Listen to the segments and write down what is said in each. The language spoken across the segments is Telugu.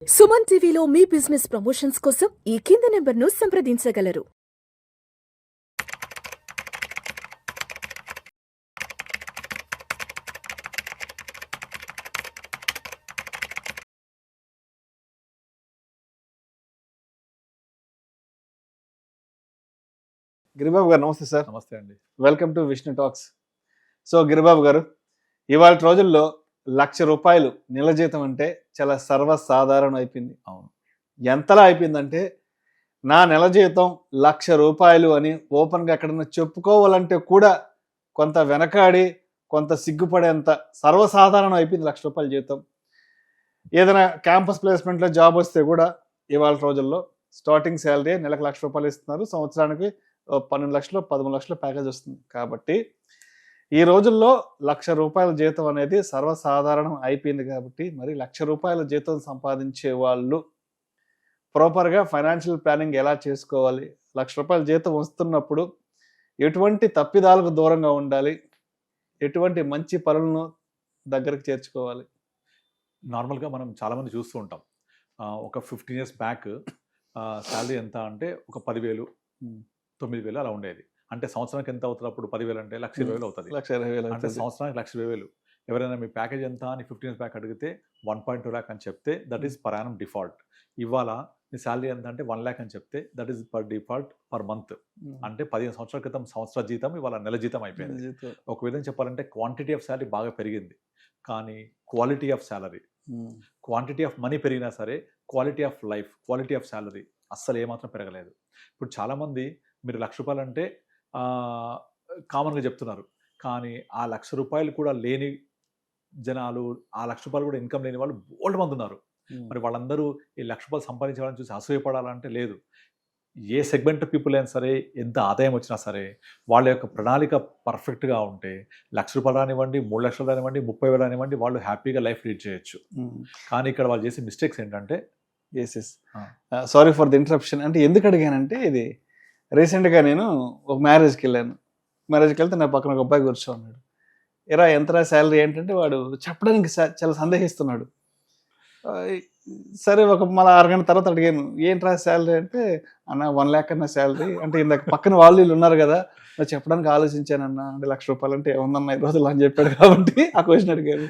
సుమన్ టీవీలో మీ బిజినెస్ ప్రమోషన్స్ కోసం ఈ కింది నెంబర్ను సంప్రదించగలరు. గిరిబాబు గారు నమస్తే సార్. నమస్తే అండి. Welcome to Vishnu talks. So Giribabu గారు, ఇవాళ రోజుల్లో ₹1,00,000 నెల జీతం అంటే చాలా సర్వసాధారణం అయిపోయింది. అవును. ఎంతలా అయిపోయిందంటే నా నెల జీతం ₹1,00,000 అని ఓపెన్గా ఎక్కడన్నా చెప్పుకోవాలంటే కూడా కొంత వెనకాడి కొంత సిగ్గుపడేంత సర్వసాధారణం అయిపోయింది ₹1,00,000 జీతం. ఏదైనా క్యాంపస్ ప్లేస్మెంట్లో జాబ్ వస్తే కూడా ఇవాళ రోజుల్లో స్టార్టింగ్ శాలరీ నెలకు ₹1,00,000 ఇస్తున్నారు. సంవత్సరానికి 12 లక్షలు 13 లక్షల ప్యాకేజ్ వస్తుంది. కాబట్టి ఈ రోజుల్లో ₹1,00,000 జీతం అనేది సర్వసాధారణం అయిపోయింది. కాబట్టి మరి ₹1,00,000 జీతం సంపాదించే వాళ్ళు ప్రాపర్గా ఫైనాన్షియల్ ప్లానింగ్ ఎలా చేసుకోవాలి, ₹1,00,000 జీతం వస్తున్నప్పుడు ఎటువంటి తప్పిదాలకు దూరంగా ఉండాలి, ఎటువంటి మంచి పనులను దగ్గరకు చేర్చుకోవాలి? నార్మల్గా మనం చాలామంది చూస్తూ ఉంటాం. ఒక 15 years బ్యాక్ శాలరీ ఎంత అంటే ఒక 10,000 9,000 అలా ఉండేది. అంటే సంవత్సరానికి ఎంత అవుతుంది అప్పుడు? 10,000 అంటే 1,20,000 అవుతుంది. 1,20,000 అంటే సంవత్సరానికి 1,20,000. ఎవరైనా మీ ప్యాకేజ్ ఎంత అని 15 years బ్యాక్ అడిగితే 1.2 lakh అని చెప్తే that is per annum default. ఇవాళ మీ శాలరీ ఎంత అంటే 1 lakh అని చెప్తే that is per default per month. అంటే 15 సంవత్సరాల క్రితం సంవత్సర జీతం ఇవాళ నెల జీతం అయిపోయింది. ఒక విధంగా చెప్పాలంటే క్వాంటిటీ ఆఫ్ శాలరీ బాగా పెరిగింది, కానీ quality of salary, quantity of money పెరిగినా సరే quality of life, quality of salary అస్సలు ఏమాత్రం పెరగలేదు. ఇప్పుడు చాలామంది మీరు ₹1,00,000 అంటే కామన్గా చెప్తున్నారు, కానీ ఆ ₹1,00,000 కూడా లేని జనాలు, ఆ ₹1,00,000 కూడా ఇన్కమ్ లేని వాళ్ళు బోల్డ్ మంది ఉన్నారు. మరి వాళ్ళందరూ ఈ ₹1,00,000 సంపాదించే వాళ్ళని చూసి అసూయపడాలంటే లేదు. ఏ సెగ్మెంట్ పీపుల్ అయినా సరే, ఎంత ఆదాయం వచ్చినా సరే, వాళ్ళ యొక్క ప్రణాళిక పర్ఫెక్ట్గా ఉంటే ₹1,00,000 రానివ్వండి, 3,00,000 రానివ్వండి, 30,000 రానివ్వండి, వాళ్ళు హ్యాపీగా లైఫ్ లీడ్ చేయొచ్చు. కానీ ఇక్కడ వాళ్ళు చేసే మిస్టేక్స్ ఏంటంటే, సారీ ఫర్ ది ఇంటరప్షన్. అంటే ఎందుకు అడిగానంటే, ఇది రీసెంట్గా నేను ఒక మ్యారేజ్కి వెళ్ళాను. మ్యారేజ్కి వెళ్తే నా పక్కన ఒక అబ్బాయి కూర్చో ఉన్నాడు. ఎరా ఎంతరా శాలరీ ఏంటంటే వాడు చెప్పడానికి చాలా సందేహిస్తున్నాడు. సరే మళ్ళీ 6 గంటల తర్వాత అడిగాను, ఏంట్రా శాలరీ అంటే, అన్న 1 lakh అన్న శాలరీ అంటే, ఇందాక పక్కన వాళ్ళు ఉన్నారు కదా, చెప్పడానికి ఆలోచించానన్నా, అంటే ₹1,00,000 అంటే ఏముందన్న ఈ రోజుల్లో అని చెప్పాడు. కాబట్టి ఆ క్వశ్చన్ అడిగాను.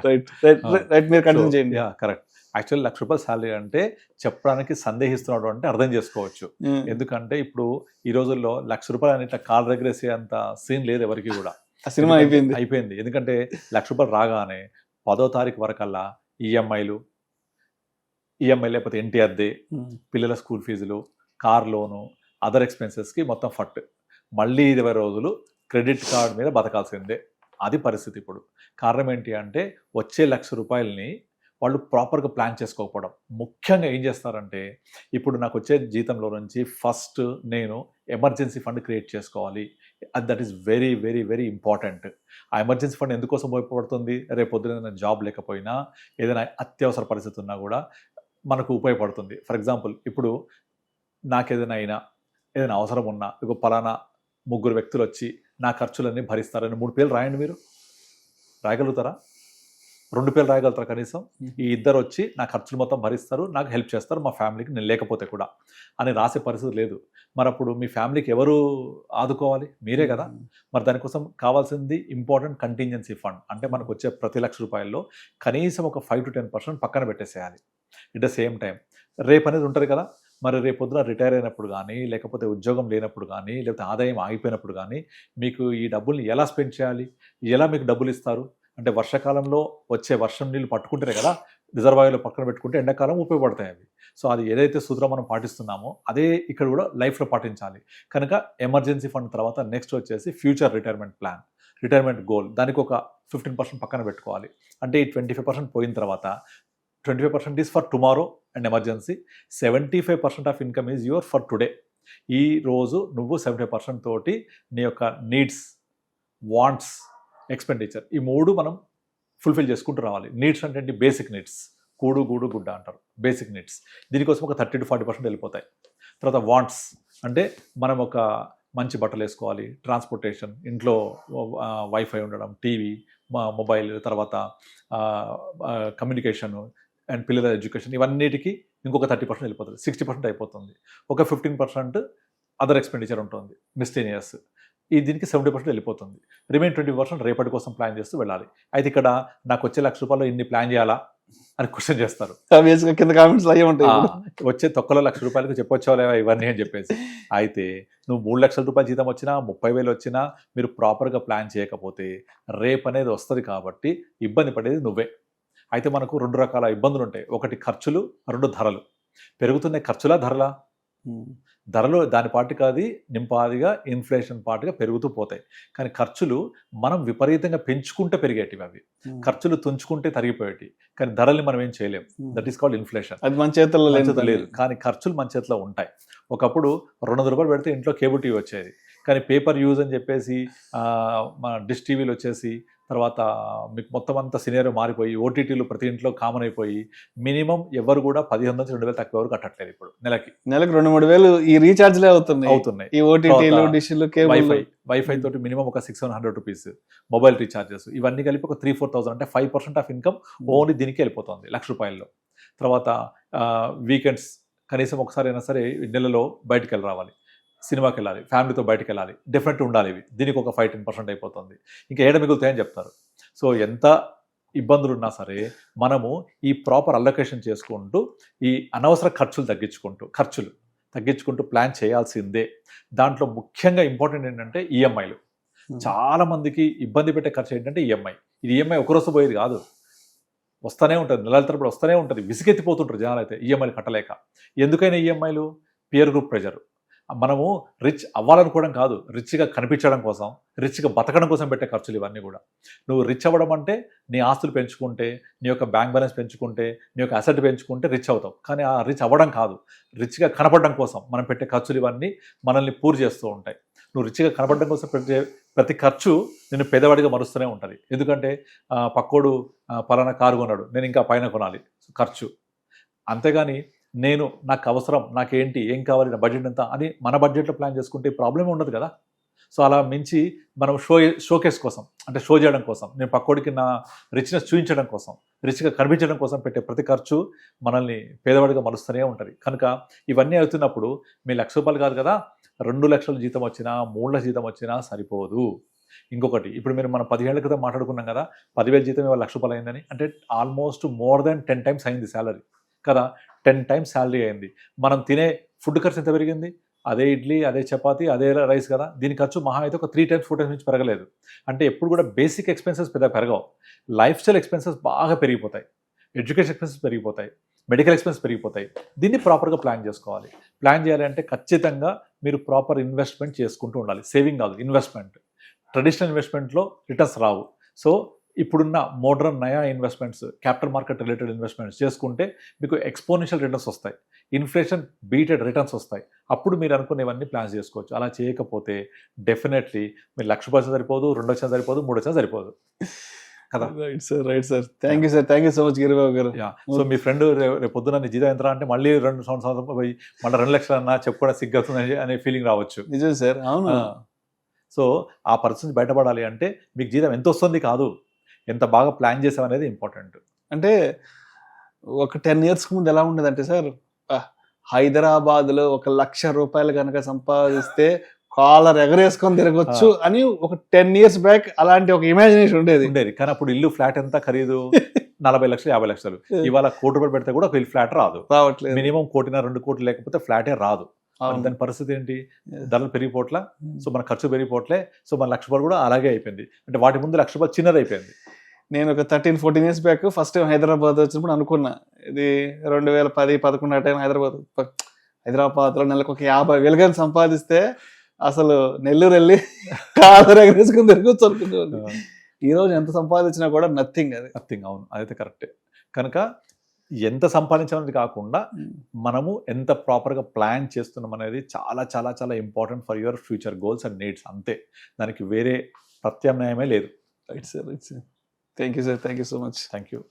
రైట్, మీరు కంటిన్యూ చేయండి. కరెక్ట్. యాక్చువల్లీ ₹1,00,000 శాలరీ అంటే చెప్పడానికి సందేహిస్తున్నాడు అంటే అర్థం చేసుకోవచ్చు. ఎందుకంటే ఇప్పుడు ఈ రోజుల్లో ₹1,00,000 అని ఇట్లా కాలు రెగ్రెసే అంత సీన్ లేదు ఎవరికి కూడా. ఆ సినిమా అయిపోయింది. ఎందుకంటే ₹1,00,000 రాగానే 10వ తారీఖు వరకల్లా ఈఎంఐలు లేకపోతే ఇంటి అద్దె, పిల్లల స్కూల్ ఫీజులు, కార్ లోను, అదర్ ఎక్స్పెన్సెస్కి మొత్తం ఫట్. మళ్ళీ 20 రోజులు క్రెడిట్ కార్డ్ మీద బతకాల్సిందే. అది పరిస్థితి ఇప్పుడు. కారణం ఏంటి అంటే, వచ్చే ₹1,00,000 వాళ్ళు ప్రాపర్గా ప్లాన్ చేసుకోకపోవడం. ముఖ్యంగా ఏం చేస్తారంటే, ఇప్పుడు నాకు వచ్చే జీతంలో నుంచి ఫస్ట్ నేను ఎమర్జెన్సీ ఫండ్ క్రియేట్ చేసుకోవాలి. That is very very very important. ఆ ఎమర్జెన్సీ ఫండ్ ఎందుకోసం ఉపయోగపడుతుంది? రేపు పొద్దున ఏదైనా జాబ్ లేకపోయినా, ఏదైనా అత్యవసర పరిస్థితి ఉన్నా కూడా మనకు ఉపయోగపడుతుంది. ఫర్ ఎగ్జాంపుల్, ఇప్పుడు నాకు ఏదైనా అవసరం ఉన్నా, ఇక పలానా 3 వ్యక్తులు వచ్చి నా ఖర్చులన్నీ భరిస్తారని 3 పేర్లు రాయండి. మీరు రాయగలుగుతారా? 2 పేర్లు రాయగలుగుతారా కనీసం? ఈ 2 వచ్చి నా ఖర్చులు మొత్తం భరిస్తారు, నాకు హెల్ప్ చేస్తారు, మా ఫ్యామిలీకి నేను లేకపోతే కూడా అని రాసే పరిస్థితి లేదు. మరి అప్పుడు మీ ఫ్యామిలీకి ఎవరు ఆదుకోవాలి? మీరే కదా. మరి దానికోసం కావాల్సింది ఇంపార్టెంట్ కంటింజెన్సీ ఫండ్. అంటే మనకు వచ్చే ప్రతి ₹1,00,000 కనీసం ఒక 5 to 10% పక్కన పెట్టేసేయాలి. ఎట్ ద సేమ్ టైం రేపు అనేది ఉంటుంది కదా. మరి రేపు పొద్దున రిటైర్ అయినప్పుడు కానీ, లేకపోతే ఉద్యోగం లేనప్పుడు కానీ, లేకపోతే ఆదాయం ఆగిపోయినప్పుడు కానీ, మీకు ఈ డబ్బుల్ని ఎలా స్పెండ్ చేయాలి, ఎలా మీకు డబ్బులు ఇస్తారు? అంటే వర్షాకాలంలో వచ్చే వర్షం నీళ్ళు పట్టుకుంటేనే కదా రిజర్వాయర్లో పక్కన పెట్టుకుంటే ఎండాకాలం ఉపయోగపడతాయి అవి. సో అది ఏదైతే సూత్రం మనం పాటిస్తున్నామో అదే ఇక్కడ కూడా లైఫ్లో పాటించాలి. కనుక ఎమర్జెన్సీ ఫండ్ తర్వాత నెక్స్ట్ వచ్చేసి future retirement plan, retirement goal. దానికి ఒక 15% పక్కన పెట్టుకోవాలి. అంటే ఈ 25% పోయిన తర్వాత 25% is for tomorrow and emergency. 75% of income is your for today. ఈ రోజు నువ్వు 75% తోటి నీ యొక్క నీడ్స్, వాంట్స్, ఎక్స్పెండిచర్, ఈ 3 మనం ఫుల్ఫిల్ చేసుకుంటూ రావాలి. నీడ్స్ అంటే బేసిక్ నీడ్స్, కూడు గూడు గుడ్డ అంటారు, బేసిక్ నీడ్స్. దీనికోసం ఒక 30 to 40% వెళ్ళిపోతాయి. తర్వాత వాంట్స్ అంటే మనం ఒక మంచి బట్టలు వేసుకోవాలి, ట్రాన్స్పోర్టేషన్, ఇంట్లో వైఫై ఉండడం, టీవీ, మొబైల్, తర్వాత కమ్యూనికేషన్, అండ్ పిల్లల ఎడ్యుకేషన్ ఇవన్నిటికీ ఇంకొక 30% వెళ్ళిపోతుంది, 60% అయిపోతుంది. ఒక 15% అదర్ ఎక్స్పెండిచర్ ఉంటుంది, మిస్లేనియస్. దీనికి 70% వెళ్ళిపోతుంది. రిమైన్ 20% రేపటి కోసం ప్లాన్ చేస్తూ వెళ్ళాలి. అయితే ఇక్కడ నాకు వచ్చే ₹1,00,000 ఇన్ని ప్లాన్ చేయాలా అని క్వశ్చన్ చేస్తారు. Obviously కింద కామెంట్స్ అయ్యే ఉంటాయి. వచ్చే తొక్కలో ₹1,00,000 చెప్పొచ్చావులేవా ఇవన్నీ అని చెప్పేసి. అయితే నువ్వు ₹3,00,000 జీతం వచ్చినా 30,000 వచ్చినా మీరు ప్రాపర్గా ప్లాన్ చేయకపోతే రేపు అనేది వస్తుంది కాబట్టి ఇబ్బంది పడేది నువ్వే. అయితే మనకు 2 రకాల ఇబ్బందులు ఉంటాయి. ఒకటి ఖర్చులు, 2 ధరలు. పెరుగుతున్నాయి ఖర్చులా ధరలా? ధరలు దాని పాటికి అది నింపాదిగా ఇన్ఫ్లేషన్ పాటుగా పెరుగుతూ పోతాయి. కానీ ఖర్చులు మనం విపరీతంగా పెంచుకుంటే పెరిగేటివి, అవి ఖర్చులు తుంచుకుంటే తరిగిపోయేటి. కానీ ధరల్ని మనం ఏం చేయలేం. That is called inflation. అది మన చేతుల్లో లేదు, కానీ ఖర్చులు మన చేతిలో ఉంటాయి. ఒకప్పుడు ₹200 పెడితే ఇంట్లో కేబుల్ టీవీ వచ్చేది. కానీ పేపర్ యూజ్ అని చెప్పేసి మన డిష్ టీవీలు వచ్చేసి తర్వాత మీకు మొత్తం అంతా సినియర్ మారిపోయి ఓటీటీలు ప్రతి ఇంట్లో కామన్ అయిపోయి మినిమం ఎవరు కూడా 1,500 నుంచి 2,000 తక్కువ ఎవరు కట్టట్లేదు. ఇప్పుడు నెలకి 2-3 ఈ రీఛార్జ్లే అవుతున్నాయి. ఈ ఓటీటీలు, డిష్లు, కేబుల్, వైఫై తోటి మినిమం ఒక ₹600 మొబైల్ రీఛార్జెస్ ఇవన్నీ కలిపి ఒక 3,000-4,000 అంటే 5% ఆఫ్ ఇన్కమ్ ఓన్లీ దీనికి వెళ్ళిపోతుంది ₹1,00,000. తర్వాత వీకెండ్స్ కనీసం ఒకసారి అయినా సరే నెలలో బయటకు వెళ్ళి రావాలి, సినిమాకి వెళ్ళాలి, ఫ్యామిలీతో బయటకు వెళ్ళాలి, డెఫినెట్గా ఉండాలి. ఇవి దీనికి ఒక 5-10% అయిపోతుంది. ఇంకా ఏడ మిగులుతాయని చెప్తారు. సో ఎంత ఇబ్బందులు ఉన్నా సరే మనము ఈ ప్రాపర్ అలొకేషన్ చేసుకుంటూ ఈ అనవసర ఖర్చులు తగ్గించుకుంటూ ప్లాన్ చేయాల్సిందే. దాంట్లో ముఖ్యంగా ఇంపార్టెంట్ ఏంటంటే ఈఎంఐలు. చాలా మందికి ఇబ్బంది పెట్టే ఖర్చు ఏంటంటే ఈఎంఐ. ఇది ఈఎంఐ ఒకరోజు పోయేది కాదు, వస్తూనే ఉంటుంది, నెలల తరబడి వస్తూనే ఉంటుంది. విసిగెత్తిపోతుంటారు జనాలు అయితే ఈఎంఐలు కట్టలేక. ఎందుకైనా ఈఎంఐలు పియర్ గ్రూప్ ప్రెజర్. మనము రిచ్ అవ్వాలనుకోవడం కాదు, రిచ్గా కనిపించడం కోసం, రిచ్గా బతకడం కోసం పెట్టే ఖర్చులు ఇవన్నీ కూడా. నువ్వు రిచ్ అవ్వడం అంటే నీ ఆస్తులు పెంచుకుంటే, నీ యొక్క బ్యాంక్ బ్యాలెన్స్ పెంచుకుంటే, నీ యొక్క అసెట్ పెంచుకుంటే రిచ్ అవుతావు. కానీ ఆ రిచ్ అవ్వడం కాదు, రిచ్గా కనపడడం కోసం మనం పెట్టే ఖర్చులు ఇవన్నీ మనల్ని పూర్ చేస్తూ ఉంటాయి. నువ్వు రిచ్గా కనపడడం కోసం పెట్టే ప్రతి ఖర్చు నేను పేదవాడిగా మరుస్తూనే ఉంటుంది. ఎందుకంటే పక్కోడు పలానా కారు కొన్నాడు, నేను ఇంకా పైన కొనాలి, ఖర్చు. అంతేగాని నాకు అవసరం, నాకేంటి, ఏం కావాలి, నా బడ్జెట్ ఎంత అని మన బడ్జెట్లో ప్లాన్ చేసుకుంటే ప్రాబ్లం ఉండదు కదా. సో అలా మించి మనం షోకేస్ కోసం, అంటే షో చేయడం కోసం, నేను పక్కోడికి నా రిచ్నెస్ చూపించడం కోసం, రిచ్గా కనిపించడం కోసం పెట్టే ప్రతి ఖర్చు మనల్ని పేదవాడిగా మలుస్తూనే ఉంటుంది. కనుక ఇవన్నీ అవుతున్నప్పుడు మీ ₹1,00,000 కాదు కదా, 2,00,000 జీతం వచ్చినా 3,00,000 జీతం వచ్చినా సరిపోదు. ఇంకొకటి, ఇప్పుడు మనం 10 ఏళ్ల క్రితం మాట్లాడుకున్నాం కదా, 10,000 జీతం ఇవాళ ₹1,00,000 అయిందని. అంటే ఆల్మోస్ట్ మోర్ దెన్ 10 times అయింది శాలరీ కదా. 10 times శాలరీ అయింది. మనం తినే ఫుడ్ ఖర్చు ఎంత పెరిగింది? అదే ఇడ్లీ, అదే చపాతీ, అదే రైస్ కదా. దీని ఖర్చు మహా అయితే ఒక 3 times 4 times నుంచి పెరగలేదు. అంటే ఎప్పుడు కూడా బేసిక్ ఎక్స్పెన్సెస్ పెరగవు, లైఫ్ స్టైల్ ఎక్స్పెన్సెస్ బాగా పెరిగిపోతాయి, ఎడ్యుకేషన్ ఎక్స్పెన్సెస్ పెరిగిపోతాయి, మెడికల్ ఎక్స్పెన్సెస్ పెరిగిపోతాయి. దీన్ని ప్రాపర్గా ప్లాన్ చేసుకోవాలి. ప్లాన్ చేయాలంటే ఖచ్చితంగా మీరు ప్రాపర్ ఇన్వెస్ట్మెంట్ చేసుకుంటూ ఉండాలి. సేవింగ్ కాదు, ఇన్వెస్ట్మెంట్. ట్రెడిషనల్ ఇన్వెస్ట్మెంట్లో రిటర్న్స్ రావు. సో ఇప్పుడున్న మోడర్న్ నయా investments, capital market related investments చేసుకుంటే మీకు ఎక్స్పోనెన్షియల్ రిటర్న్స్ వస్తాయి, ఇన్ఫ్లేషన్ బీటెడ్ రిటర్న్స్ వస్తాయి. అప్పుడు మీరు అనుకునేవన్నీ ప్లాన్స్ చేసుకోవచ్చు. అలా చేయకపోతే డెఫినెట్లీ మీరు ₹1,00,000 సరిపోదు, 2,00,000 సరిపోదు, 3,00,000 సరిపోదు కదా. Right sir. Thank you so much Giribabu గారు. సో మీ ఫ్రెండ్ రేపు పొద్దున నీ జీతం ఎంత అంటే మళ్ళీ 2 సంవత్సరాలు పోయి మళ్ళీ 2,00,000 అన్నా చెప్పుకోవడం సిగ్గవుతుంది అనే ఫీలింగ్ రావచ్చు. నిజం సార్, అవును. సో ఆ పరిస్థితి బయటపడాలి అంటే మీకు జీతం ఎంత వస్తుంది కాదు, ఎంత బాగా ప్లాన్ చేసాం అనేది ఇంపార్టెంట్. అంటే ఒక 10 years ముందు ఎలా ఉండేదంటే సార్, హైదరాబాద్లో ₹1,00,000 కనుక సంపాదిస్తే కాలర్ ఎగరేసుకొని తిరగొచ్చు అని ఒక 10 years బ్యాక్ అలాంటి ఒక ఇమాజినేషన్ ఉండేది. కానీ అప్పుడు ఇల్లు ఫ్లాట్ ఎంత ఖరీదు? 40 లక్షలు, 50 లక్షలు. ఇవాళ ₹1,00,000 పెడితే కూడా ఒక ఇల్లు ఫ్లాట్ రావట్లేదు. మినిమం 1,00,000-2 కోట్లు లేకపోతే ఫ్లాటే రాదు. దాని పరిస్థితి ఏంటి? ధరలు పెరిగిపోట్లా, సో మన ఖర్చు పెరిగిపోట్లే, సో మన ₹1,00,000 కూడా అలాగే అయిపోయింది. అంటే వాటి ముందు ₹1,00,000 చిన్నది అయిపోయింది. నేను ఒక 13-14 years back first time Hyderabad వచ్చినప్పుడు అనుకున్నా, ఇది 2010-11 ఆ టైం హైదరాబాద్లో నెలకు ఒక 50,000 కానీ సంపాదిస్తే అసలు నెల్లూరు వెళ్ళి కాలర్ ఎగరేసుకుని తిరగొచ్చు అనుకున్నాను. ఈ రోజు ఎంత సంపాదించినా కూడా నథింగ్. అవును, అదైతే కరెక్టే. కనుక ఎంత సంపాదించాలనేది కాకుండా మనము ఎంత ప్రాపర్గా ప్లాన్ చేస్తున్నాం అనేది చాలా చాలా చాలా important for your future goals and needs. అంతే, దానికి వేరే ప్రత్యామ్నాయమే లేదు. Right sir. Thank you sir. Thank you so much. Thank you.